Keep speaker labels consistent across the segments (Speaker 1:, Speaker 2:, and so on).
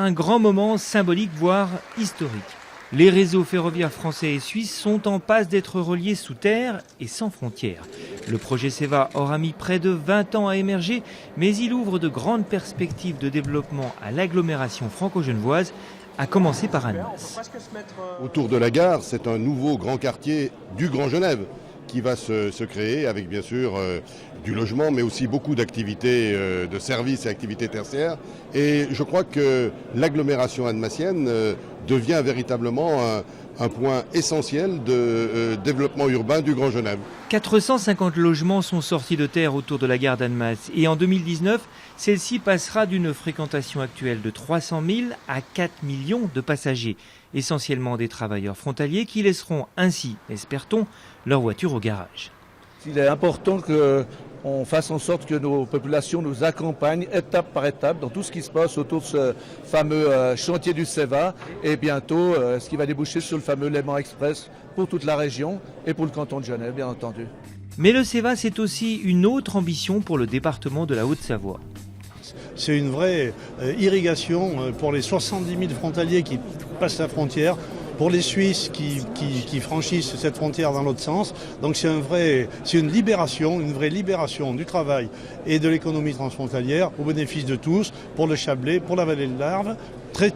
Speaker 1: un grand moment symbolique, voire historique. Les réseaux ferroviaires français et suisses sont en passe d'être reliés sous terre et sans frontières. Le projet SEVA aura mis près de 20 ans à émerger, mais il ouvre de grandes perspectives de développement à l'agglomération franco-genevoise, à commencer par Annemasse.
Speaker 2: Autour de la gare, c'est un nouveau grand quartier du Grand Genève qui va se créer avec bien sûr du logement, mais aussi beaucoup d'activités de services et activités tertiaires. Et je crois que l'agglomération annemassienne devient véritablement un point essentiel de développement urbain du Grand Genève.
Speaker 1: 450 logements sont sortis de terre autour de la gare d'Annemasse et en 2019, celle-ci passera d'une fréquentation actuelle de 300 000 à 4 millions de passagers, essentiellement des travailleurs frontaliers qui laisseront ainsi, espère-t-on, leur voiture au garage.
Speaker 3: Il est important qu'on fasse en sorte que nos populations nous accompagnent étape par étape dans tout ce qui se passe autour de ce fameux chantier du SEVA et bientôt ce qui va déboucher sur le fameux Léman Express pour toute la région et pour le canton de Genève, bien entendu.
Speaker 1: Mais le SEVA, c'est aussi une autre ambition pour le département de la Haute-Savoie.
Speaker 4: C'est une vraie irrigation pour les 70 000 frontaliers qui passent la frontière, pour les Suisses qui franchissent cette frontière dans l'autre sens. Donc c'est une libération, une vraie libération du travail et de l'économie transfrontalière au bénéfice de tous, pour le Chablais, pour la vallée de l'Arve, très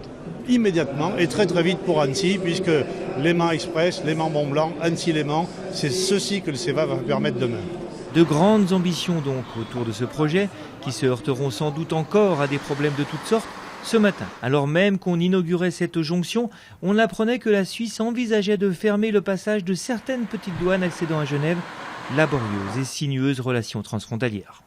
Speaker 4: immédiatement et très vite pour Annecy, puisque Léman Express, Léman-Mont-Blanc, Annecy-Léman, c'est ceci que le SEVA va permettre demain.
Speaker 1: De grandes ambitions donc autour de ce projet, qui se heurteront sans doute encore à des problèmes de toutes sortes. Ce matin, alors même qu'on inaugurait cette jonction, on apprenait que la Suisse envisageait de fermer le passage de certaines petites douanes accédant à Genève, laborieuses et sinueuses relations transfrontalières.